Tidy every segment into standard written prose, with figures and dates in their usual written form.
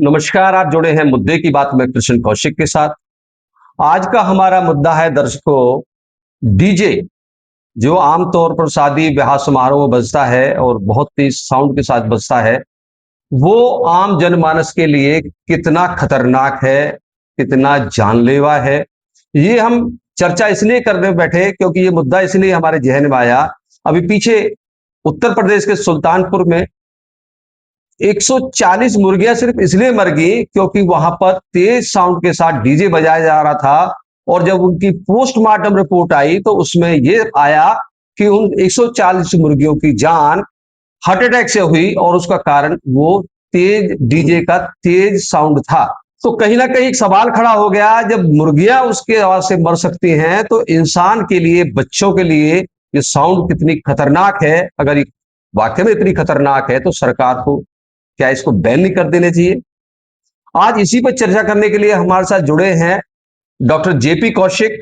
नमस्कार, आप जुड़े हैं मुद्दे की बात में कृष्ण कौशिक के साथ। आज का हमारा मुद्दा है दर्शकों, डीजे जो आमतौर पर शादी ब्याह समारोह में बजता है और बहुत तेज साउंड के साथ बजता है, वो आम जनमानस के लिए कितना खतरनाक है, कितना जानलेवा है। ये हम चर्चा इसलिए करने बैठे क्योंकि ये मुद्दा इसलिए हमारे जहन में आया। अभी पीछे उत्तर प्रदेश के सुल्तानपुर में 140 मुर्गियां सिर्फ इसलिए मर गई क्योंकि वहां पर तेज साउंड के साथ डीजे बजाया जा रहा था। और जब उनकी पोस्टमार्टम रिपोर्ट आई तो उसमें यह आया कि उन 140 मुर्गियों की जान हार्ट अटैक से हुई और उसका कारण वो तेज डीजे का तेज साउंड था। तो कहीं ना कहीं एक सवाल खड़ा हो गया, जब मुर्गियां उसके आवाज से मर सकती हैं तो इंसान के लिए, बच्चों के लिए ये साउंड कितनी खतरनाक है। अगर ये वाकई में इतनी खतरनाक है तो सरकार को क्या इसको बैन नहीं कर देने चाहिए? आज इसी पर चर्चा करने के लिए हमारे साथ जुड़े हैं डॉक्टर जेपी कौशिक।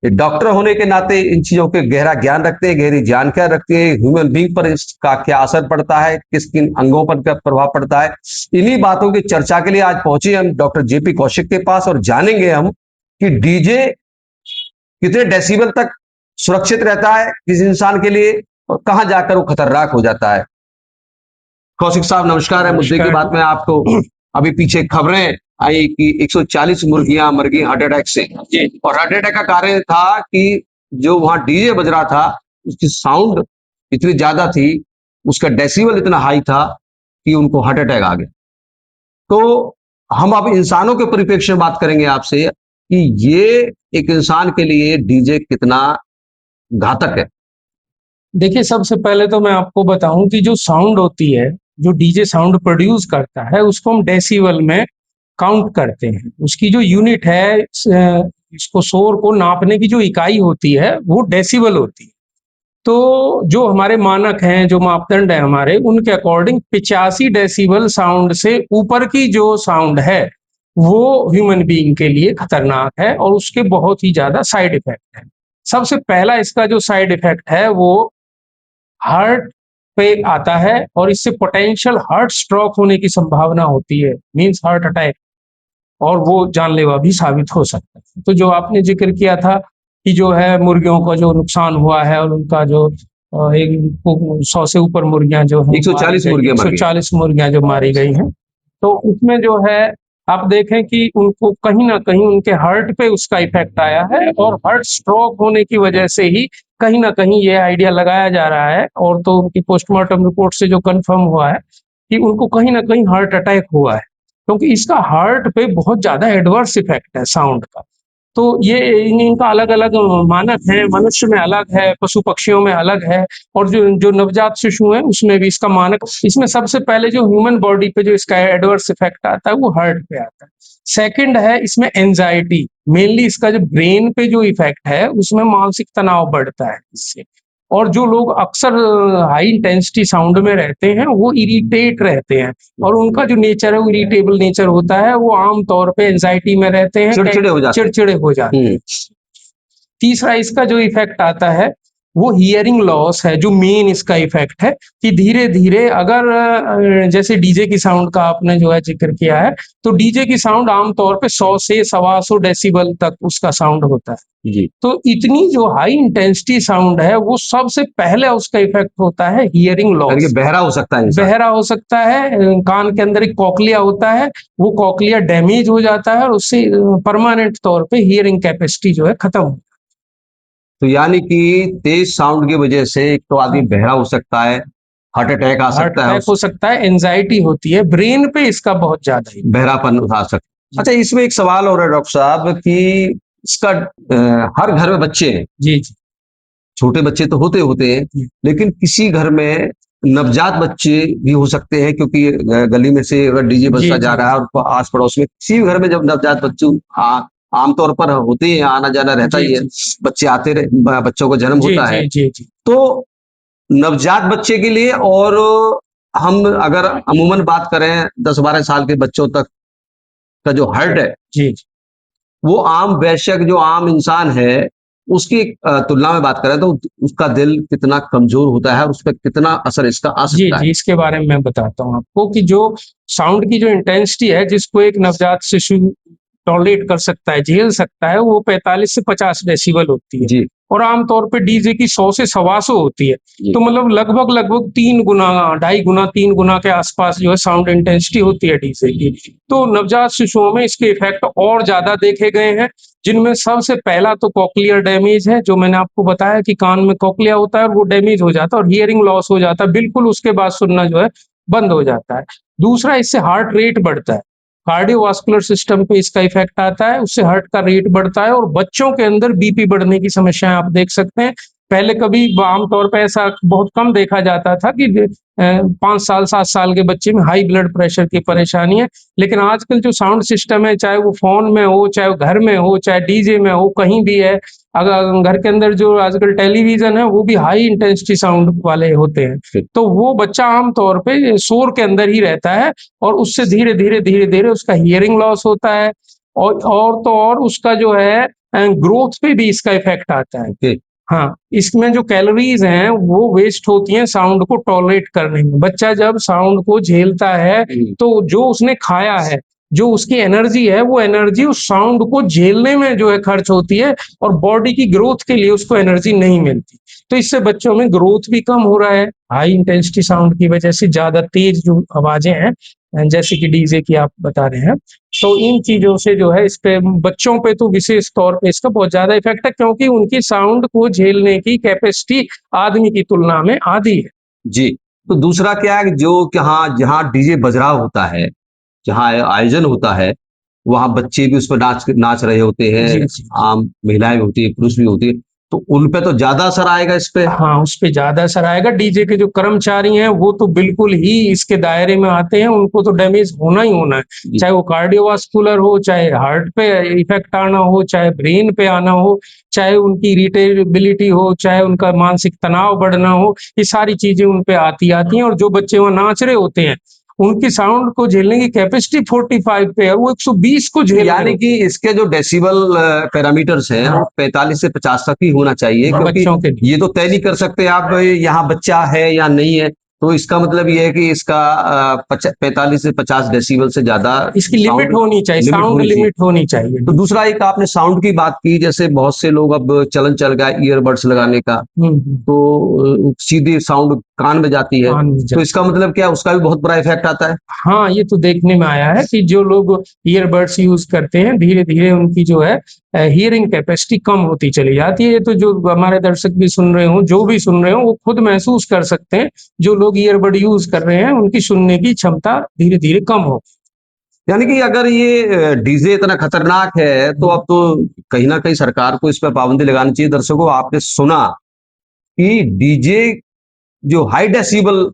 डॉक्टर होने के नाते इन चीजों के गहरा ज्ञान रखते हैं, गहरी जानकारी रखते हैं। ह्यूमन बींग पर इसका क्या असर पड़ता है, किस किन अंगों पर क्या प्रभाव पड़ता है, इन्हीं बातों की चर्चा के लिए आज पहुंचे हम डॉक्टर जेपी कौशिक के पास और जानेंगे हम कि डीजे कितने डेसिबल तक सुरक्षित रहता है किसी इंसान के लिए और कहां जाकर वो खतरनाक हो जाता है। कौशिक साहब नमस्कार है। मुद्दे की बात में आपको अभी पीछे खबरें आई कि 140 मुर्गियां मर गई हार्ट अटैक से। और हार्ट अटैक का कारण था कि जो वहां डीजे बज रहा था उसकी साउंड इतनी ज्यादा थी, उसका डेसिबल इतना हाई था कि उनको हार्ट अटैक आ गया। तो हम अब इंसानों के परिप्रेक्ष्य में बात करेंगे आपसे कि ये एक इंसान के लिए डीजे कितना घातक है। देखिए, सबसे पहले तो मैं आपको बताऊं कि जो साउंड होती है, जो डीजे साउंड प्रोड्यूस करता है, उसको हम डेसिबल में काउंट करते हैं। उसकी जो यूनिट है, इसको शोर को नापने की जो इकाई होती है वो डेसिबल होती है। तो जो हमारे मानक हैं, जो मापदंड है हमारे, उनके अकॉर्डिंग 85 डेसिबल साउंड से ऊपर की जो साउंड है वो ह्यूमन बीइंग के लिए खतरनाक है और उसके बहुत ही ज्यादा साइड इफेक्ट है। सबसे पहला इसका जो साइड इफेक्ट है वो हार्ट पे आता है और इससे पोटेंशियल हार्ट स्ट्रोक होने की संभावना होती है, मींस हार्ट अटैक, और वो जानलेवा भी साबित हो सकता है। तो जो आपने जिक्र किया था कि जो है मुर्गियों का जो नुकसान हुआ है और उनका जो एक 100 से ऊपर मुर्गियां जो है 140 मुर्गियां मर गई। 140 मुर्गियां जो मारी गई हैं, तो उसमें जो है आप देखें कि उनको कहीं ना कहीं उनके हार्ट पे उसका इफेक्ट आया है और हार्ट स्ट्रोक होने की वजह से ही कहीं ना कहीं ये आइडिया लगाया जा रहा है, और तो उनकी पोस्टमार्टम रिपोर्ट से जो कंफर्म हुआ है कि उनको कहीं ना कहीं हार्ट अटैक हुआ है, क्योंकि इसका हार्ट पे बहुत ज्यादा एडवर्स इफेक्ट है साउंड का। तो ये इनका अलग अलग मानक है, मनुष्य में अलग है, पशु पक्षियों में अलग है, और जो जो नवजात शिशु है उसमें भी इसका मानक। इसमें सबसे पहले जो ह्यूमन बॉडी पे जो इसका एडवर्स इफेक्ट आता है वो हार्ट पे आता है। सेकंड है इसमें एंजाइटी, मेनली इसका जो ब्रेन पे जो इफेक्ट है उसमें मानसिक तनाव बढ़ता है इससे। और जो लोग अक्सर हाई इंटेंसिटी साउंड में रहते हैं वो इरिटेट रहते हैं, और उनका जो नेचर है वो इरिटेबल नेचर होता है, वो आमतौर पे एंजाइटी में रहते हैं, चिड़चिड़े हो जाते हैं। चिड़चिड़े हो जाते हैं। तीसरा इसका जो इफेक्ट आता है वो हियरिंग लॉस है, जो मेन इसका इफेक्ट है कि धीरे धीरे अगर जैसे डीजे की साउंड का आपने जो है जिक्र किया है, तो डीजे की साउंड आमतौर पे 100 से 125 डेसिबल तक उसका साउंड होता है जी। तो इतनी जो हाई इंटेंसिटी साउंड है वो सबसे पहले उसका इफेक्ट होता है हियरिंग यानी कि लॉस। बहरा हो सकता है इंसान। बहरा हो सकता है, कान के अंदर एक कॉकलिया होता है, वो कॉकलिया डैमेज हो जाता है और उससे परमानेंट तौर पे हियरिंग कैपेसिटी जो है खत्म हो। तो यानी कि तेज साउंड की वजह से एक तो आदमी बहरा हो सकता है, हार्ट अटैक आ हार्ट सकता है, अटैक हो सकता है, एंजाइटी होती है, ब्रेन पे इसका बहुत ज्यादा ही। बहरापन उठा सकता है। अच्छा, इसमें एक सवाल और है डॉक्टर साहब कि इसका हर घर में बच्चे हैं, जी जी छोटे बच्चे तो होते होते हैं, लेकिन किसी घर में नवजात बच्चे भी हो सकते हैं क्योंकि गली में से अगर डीजे बजता जा रहा है और आस पड़ोस में किसी भी घर में जब नवजात बच्चों आमतौर पर होते हैं, आना जाना रहता ही है, बच्चे आते रहे, बच्चों को जन्म होता है, तो नवजात बच्चे के लिए, और हम अगर अमूमन बात करें 10-12 साल के बच्चों तक का जो हार्ट है, जी वो आम वैश्यक जो आम इंसान है उसकी तुलना में बात करें तो उसका दिल कितना कमजोर होता है और उस पर कितना असर इसका आ जी सकता है। जी, इसके बारे में मैं बताता हूँ आपको कि जो साउंड की जो इंटेंसिटी है जिसको एक नवजात शिशु टॉलरेट कर सकता है, झेल सकता है, वो 45 से 50 डेसिबल होती है। जी और आमतौर पे डीजे की 100 से 125 होती है। जी तो मतलब लगभग लगभग 3 गुना, 2.5 गुना, 3 गुना के आसपास जो है साउंड इंटेंसिटी होती है डीजे की। तो नवजात शिशुओं में इसके इफेक्ट और ज्यादा देखे गए हैं, जिनमें सबसे पहला तो कॉक्लियर डैमेज है, जो मैंने आपको बताया कि कान में कॉक्लिया होता है और वो डैमेज हो जाता है और हियरिंग लॉस हो जाता है, बिल्कुल उसके बाद सुनना जो है बंद हो जाता है। दूसरा, इससे हार्ट रेट बढ़ता है, कार्डियोवास्कुलर सिस्टम पे इसका इफेक्ट आता है, उससे हार्ट का रेट बढ़ता है और बच्चों के अंदर बीपी बढ़ने की समस्याएं आप देख सकते हैं। पहले कभी आमतौर पर ऐसा बहुत कम देखा जाता था कि 5 साल 7 साल के बच्चे में हाई ब्लड प्रेशर की परेशानी है, लेकिन आजकल जो साउंड सिस्टम है, चाहे वो फोन में हो, चाहे वो घर में हो, चाहे डीजे में हो, कहीं भी है, अगर घर के अंदर जो आजकल टेलीविजन है वो भी हाई इंटेंसिटी साउंड वाले होते हैं, तो वो बच्चा आमतौर पे शोर के अंदर ही रहता है और उससे धीरे धीरे उसका हियरिंग लॉस होता है। और तो और उसका जो है ग्रोथ पे भी इसका इफेक्ट आता है। ओके हाँ, इसमें जो कैलोरीज हैं वो वेस्ट होती हैं साउंड को टॉलरेट करने में। बच्चा जब साउंड को झेलता है तो जो उसने खाया है, जो उसकी एनर्जी है, वो एनर्जी उस साउंड को झेलने में जो है खर्च होती है और बॉडी की ग्रोथ के लिए उसको एनर्जी नहीं मिलती। तो इससे बच्चों में ग्रोथ भी कम हो रहा है हाई इंटेंसिटी साउंड की वजह से। ज्यादा तेज जो आवाजें हैं जैसे कि डीजे की आप बता रहे हैं, तो इन चीजों से जो है इस पे बच्चों पे तो विशेष तौर पे इसका बहुत ज्यादा इफेक्ट है, क्योंकि उनकी साउंड को झेलने की कैपेसिटी आदमी की तुलना में आधी है। जी। तो दूसरा क्या है कि जो जहाँ जहाँ डीजे बज रहा होता है, जहाँ आयोजन होता है, वहाँ बच्चे भी उस पर नाच नाच रहे होते जी हैं, जी। आम महिलाएं भी होती है, पुरुष भी होती है, तो उन पे तो ज्यादा असर आएगा इस पे। हाँ, उस पे ज्यादा असर आएगा। डीजे के जो कर्मचारी हैं वो तो बिल्कुल ही इसके दायरे में आते हैं, उनको तो डैमेज होना ही होना है, जी चाहे वो कार्डियोवास्कुलर हो, चाहे हार्ट पे इफेक्ट आना हो, चाहे ब्रेन पे आना हो, चाहे उनकी इरिटेबिलिटी हो, चाहे उनका मानसिक तनाव बढ़ना हो, ये सारी चीजें उन पे आती आती हैं। और जो बच्चे वहां नाच रहे होते हैं उनकी साउंड को झेलने की कैपेसिटी 45 पे है, वो 120 को झेल रहे यानी होते कि इसके जो डेसिबल पैरामीटर्स हैं वो 45 से 50 तक ही होना चाहिए, हैं क्योंकि बच्चों के लिए। ये तो तय नहीं कर सकते आप यहाँ बच्चा है या नहीं है। तो इसका मतलब ये है कि इसका 45 से 50 डेसिबल से ज्यादा इसकी लिमिट साउंड होनी चाहिए, लिमिट साउंड होनी चाहिए। लिमिट होनी चाहिए। तो दूसरा एक आपने साउंड की बात की, जैसे बहुत से लोग अब चलन चल गया ईयरबड्स लगाने का, हम्म। तो सीधी साउंड कान में जाती है, कान में तो जाती इसका मतलब क्या उसका भी बहुत बड़ा इफेक्ट आता है। हाँ, ये तो देखने में आया है कि जो लोग ईयरबड्स यूज करते हैं धीरे धीरे उनकी जो है हियरिंग कैपेसिटी कम होती चली जाती है। ये तो जो हमारे दर्शक भी सुन रहे हो, जो भी सुन रहे हो, वो खुद महसूस कर सकते हैं। जो लोग ईयरबड यूज कर रहे हैं उनकी सुनने की क्षमता धीरे धीरे कम हो। यानी कि अगर ये डीजे इतना खतरनाक है तो अब तो कहीं ना कहीं सरकार को इस पर पाबंदी लगानी चाहिए। दर्शकों, आपने सुना कि डीजे जो हाई डेसिबल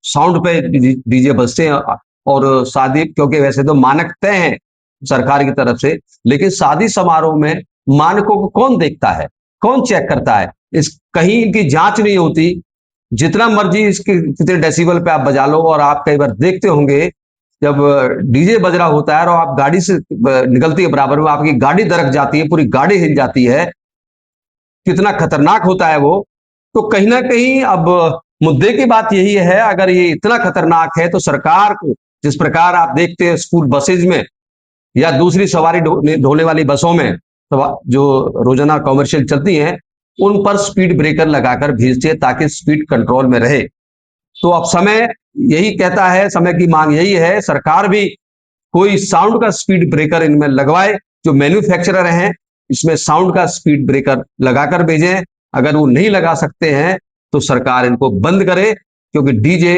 साउंड पे डीजे बजते हैं, और शादी, क्योंकि वैसे तो मानक तय हैं सरकार की तरफ से, लेकिन शादी समारोह में मानकों को कौन देखता है, कौन चेक करता है, इस कहीं इनकी जांच नहीं होती। जितना मर्जी इसके कितने डेसिबल पे आप बजा लो, और आप कई बार देखते होंगे जब डीजे बज रहा होता है और आप गाड़ी से निकलती है बराबर में, आपकी गाड़ी दरक जाती है, पूरी गाड़ी हिल जाती है, कितना खतरनाक होता है वो। तो कहीं ना कहीं अब मुद्दे की बात यही है, अगर ये इतना खतरनाक है तो सरकार को, जिस प्रकार आप देखते हैं स्कूल बसेज में या दूसरी सवारी ढोने वाली बसों में, तो जो रोजाना कॉमर्शियल चलती हैं, उन पर स्पीड ब्रेकर लगाकर भेजते हैं ताकि स्पीड कंट्रोल में रहे। तो अब समय यही कहता है, समय की मांग यही है, सरकार भी कोई साउंड का स्पीड ब्रेकर इनमें लगवाए। जो मैन्युफैक्चरर हैं इसमें साउंड का स्पीड ब्रेकर लगाकर भेजें। अगर वो नहीं लगा सकते हैं तो सरकार इनको बंद करे, क्योंकि डीजे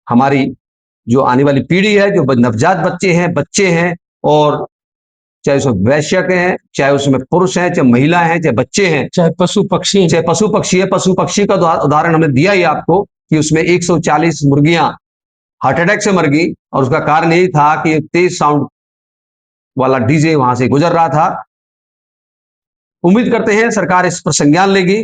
हमारी जो आने वाली पीढ़ी है, जो नवजात बच्चे हैं, और चाहे उसमें वैश्य के हैं, चाहे उसमें पुरुष हैं, चाहे महिला हैं, चाहे बच्चे हैं, चाहे पशु पक्षी। चाहे पशु पक्षी है। पशु पक्षी का उदाहरण हमने दिया ही आपको कि उसमें 140 मुर्गियां हार्ट अटैक से मर गई, और उसका कारण यही था कि तेज साउंड वाला डीजे वहां से गुजर रहा था। उम्मीद करते हैं सरकार इस पर संज्ञान लेगी,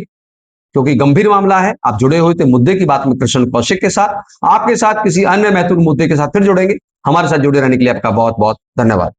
क्योंकि गंभीर मामला है। आप जुड़े हुए थे मुद्दे की बात में कृष्ण कौशिक के साथ। आपके साथ किसी अन्य महत्वपूर्ण मुद्दे के साथ फिर जुड़ेंगे। हमारे साथ जुड़े रहने के लिए आपका बहुत बहुत धन्यवाद।